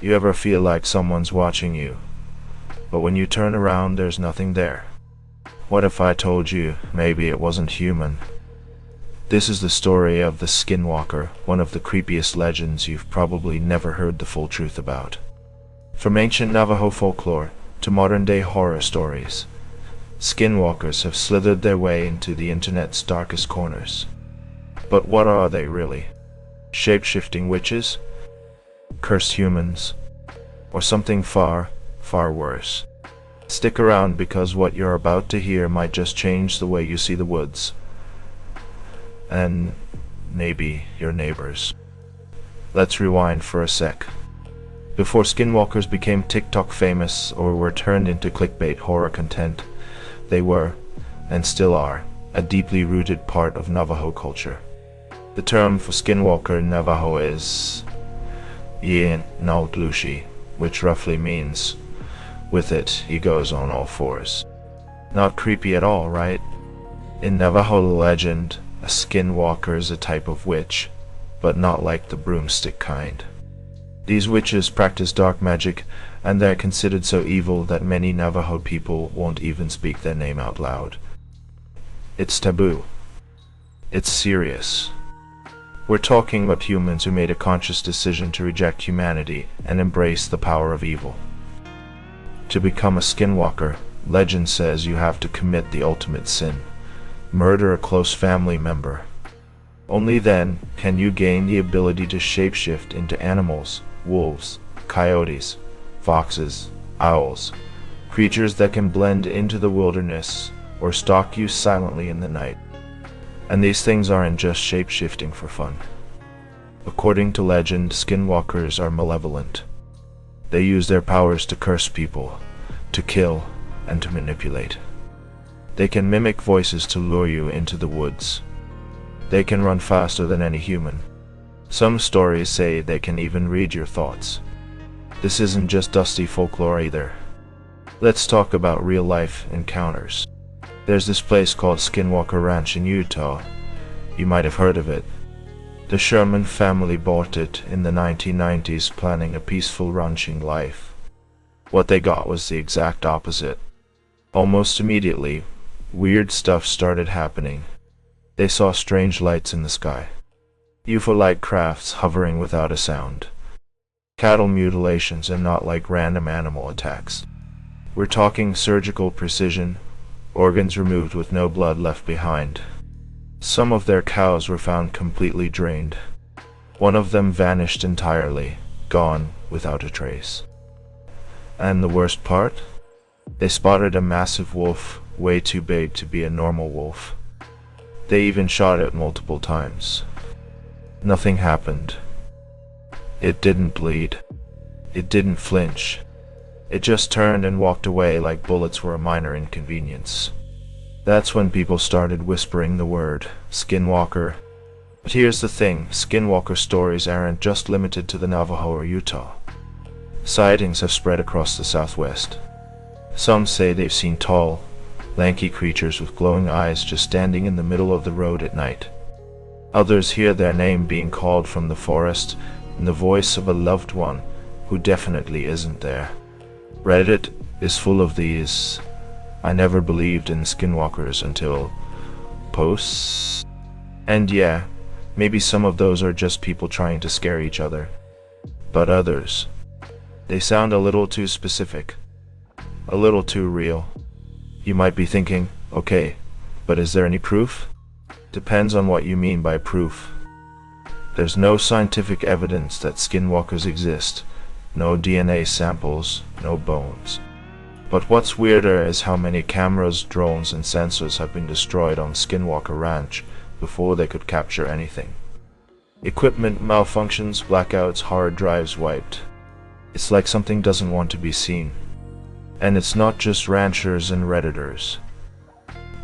You ever feel like someone's watching you, but when you turn around there's nothing there? What if I told you maybe it wasn't human? This is the story of the Skinwalker, one of the creepiest legends you've probably never heard the full truth about. From ancient Navajo folklore to modern-day horror stories, skinwalkers have slithered their way into the internet's darkest corners. But what are they really? Shape-shifting witches? Cursed humans? Or something far, far worse? Stick around, because what you're about to hear might just change the way you see the woods. And maybe your neighbors. Let's rewind for a sec. Before skinwalkers became TikTok famous or were turned into clickbait horror content, they were, and still are, a deeply rooted part of Navajo culture. The term for skinwalker in Navajo is Yin Nautlushi, which roughly means, with it, he goes on all fours. Not creepy at all, right? In Navajo legend, a skinwalker is a type of witch, but not like the broomstick kind. These witches practice dark magic, and they're considered so evil that many Navajo people won't even speak their name out loud. It's taboo. It's serious. We're talking about humans who made a conscious decision to reject humanity and embrace the power of evil. To become a skinwalker, legend says you have to commit the ultimate sin: murder a close family member. Only then can you gain the ability to shapeshift into animals, wolves, coyotes, foxes, owls, creatures that can blend into the wilderness or stalk you silently in the night. And these things aren't just shapeshifting for fun. According to legend, skinwalkers are malevolent. They use their powers to curse people, to kill, and to manipulate. They can mimic voices to lure you into the woods. They can run faster than any human. Some stories say they can even read your thoughts. This isn't just dusty folklore either. Let's talk about real-life encounters. There's this place called Skinwalker Ranch in Utah. You might have heard of it. The Sherman family bought it in the 1990s, planning a peaceful ranching life. What they got was the exact opposite. Almost immediately, weird stuff started happening. They saw strange lights in the sky, UFO-like crafts hovering without a sound, cattle mutilations, and not like random animal attacks. We're talking surgical precision, organs removed with no blood left behind. Some of their cows were found completely drained. One of them vanished entirely, gone without a trace. And the worst part? They spotted a massive wolf, way too big to be a normal wolf. They even shot it multiple times. Nothing happened. It didn't bleed. It didn't flinch. It just turned and walked away like bullets were a minor inconvenience. That's when people started whispering the word Skinwalker. But here's the thing, Skinwalker stories aren't just limited to the Navajo or Utah. Sightings have spread across the Southwest. Some say they've seen tall, lanky creatures with glowing eyes just standing in the middle of the road at night. Others hear their name being called from the forest in the voice of a loved one who definitely isn't there. Reddit is full of these "I never believed in skinwalkers until" posts. And yeah, maybe some of those are just people trying to scare each other. But others, they sound a little too specific, a little too real. You might be thinking, okay, but is there any proof? Depends on what you mean by proof. There's no scientific evidence that skinwalkers exist, no DNA samples, no bones. But what's weirder is how many cameras, drones, and sensors have been destroyed on Skinwalker Ranch before they could capture anything. Equipment malfunctions, blackouts, hard drives wiped. It's like something doesn't want to be seen. And it's not just ranchers and Redditors.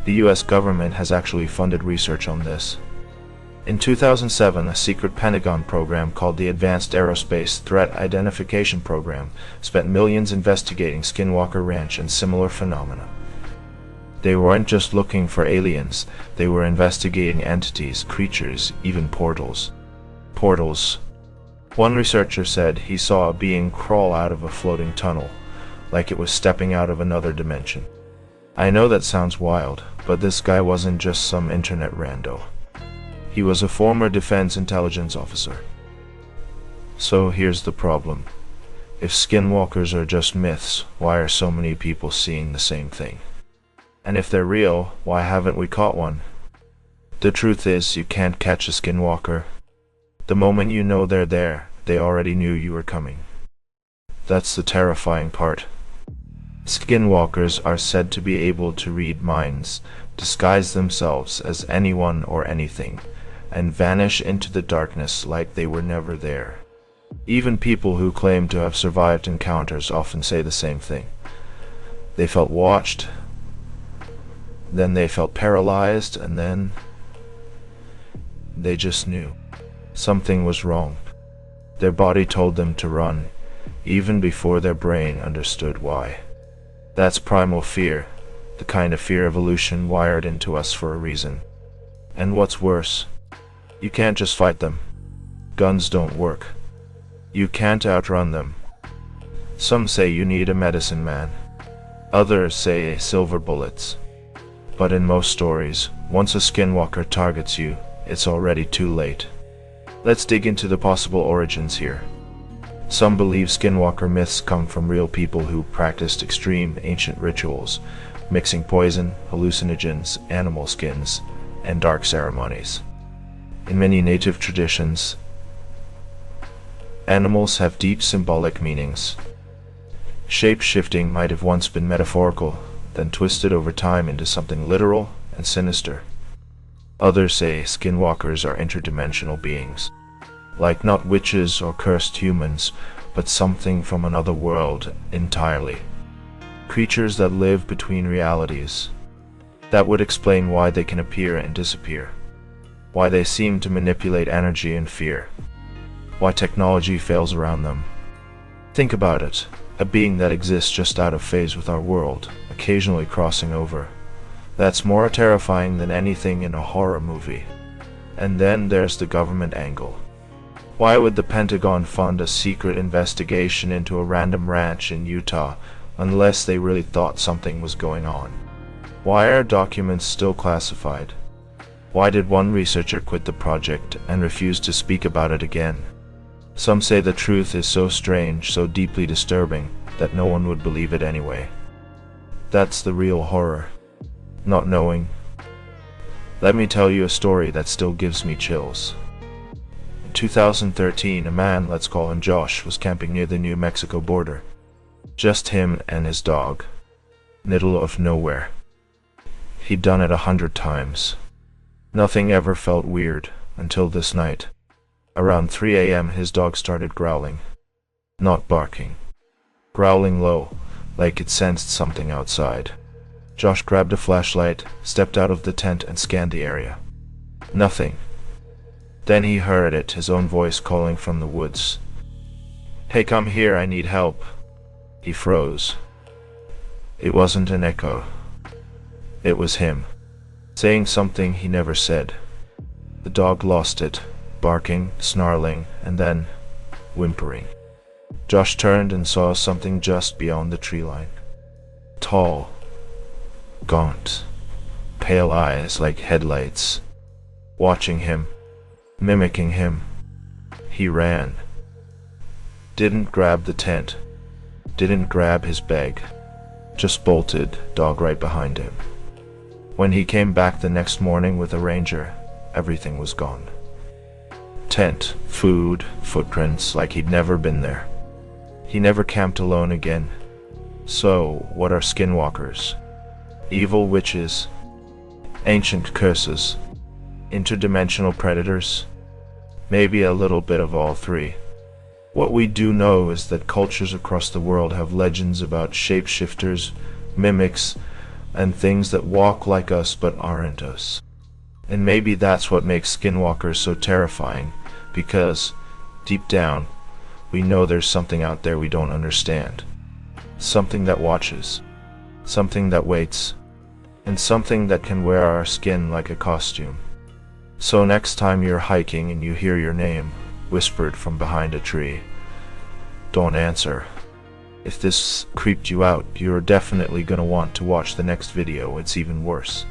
The US government has actually funded research on this. In 2007, a secret Pentagon program called the Advanced Aerospace Threat Identification Program spent millions investigating Skinwalker Ranch and similar phenomena. They weren't just looking for aliens, they were investigating entities, creatures, even portals. Portals. One researcher said he saw a being crawl out of a floating tunnel, like it was stepping out of another dimension. I know that sounds wild, but this guy wasn't just some internet rando. He was a former defense intelligence officer. So here's the problem. If skinwalkers are just myths, why are so many people seeing the same thing? And if they're real, why haven't we caught one? The truth is, you can't catch a skinwalker. The moment you know they're there, they already knew you were coming. That's the terrifying part. Skinwalkers are said to be able to read minds, disguise themselves as anyone or anything, and vanish into the darkness like they were never there. Even people who claim to have survived encounters often say the same thing. They felt watched, then they felt paralyzed, and then they just knew. Something was wrong. Their body told them to run, even before their brain understood why. That's primal fear, the kind of fear evolution wired into us for a reason. And what's worse, you can't just fight them. Guns don't work. You can't outrun them. Some say you need a medicine man. Others say silver bullets. But in most stories, once a skinwalker targets you, it's already too late. Let's dig into the possible origins here. Some believe skinwalker myths come from real people who practiced extreme ancient rituals, mixing poison, hallucinogens, animal skins, and dark ceremonies. In many native traditions, animals have deep symbolic meanings. Shape-shifting might have once been metaphorical, then twisted over time into something literal and sinister. Others say skinwalkers are interdimensional beings, like not witches or cursed humans, but something from another world entirely. Creatures that live between realities. That would explain why they can appear and disappear, why they seem to manipulate energy and fear, why technology fails around them. Think about it, a being that exists just out of phase with our world, occasionally crossing over. That's more terrifying than anything in a horror movie. And then there's the government angle. Why would the Pentagon fund a secret investigation into a random ranch in Utah unless they really thought something was going on? Why are documents still classified? Why did one researcher quit the project and refuse to speak about it again? Some say the truth is so strange, so deeply disturbing, that no one would believe it anyway. That's the real horror. Not knowing. Let me tell you a story that still gives me chills. In 2013, a man, let's call him Josh, was camping near the New Mexico border. Just him and his dog. Middle of nowhere. He'd done it 100 times. Nothing ever felt weird, until this night. Around 3 a.m. his dog started growling. Not barking. Growling low, like it sensed something outside. Josh grabbed a flashlight, stepped out of the tent and scanned the area. Nothing. Then he heard it, his own voice calling from the woods. "Hey, come here, I need help." He froze. It wasn't an echo. It was him, saying something he never said. The dog lost it, barking, snarling, and then whimpering. Josh turned and saw something just beyond the tree line. Tall, gaunt, pale eyes like headlights, watching him, mimicking him. He ran. Didn't grab the tent, didn't grab his bag, just bolted, dog right behind him. When he came back the next morning with a ranger, everything was gone. Tent, food, footprints, like he'd never been there. He never camped alone again. So, what are skinwalkers? Evil witches, ancient curses, interdimensional predators, maybe a little bit of all three. What we do know is that cultures across the world have legends about shapeshifters, mimics, and things that walk like us but aren't us. And maybe that's what makes skinwalkers so terrifying, because, deep down, we know there's something out there we don't understand. Something that watches, something that waits, and something that can wear our skin like a costume. So next time you're hiking and you hear your name, whispered from behind a tree. Don't answer. If this creeped you out, you're definitely gonna want to watch the next video. It's even worse.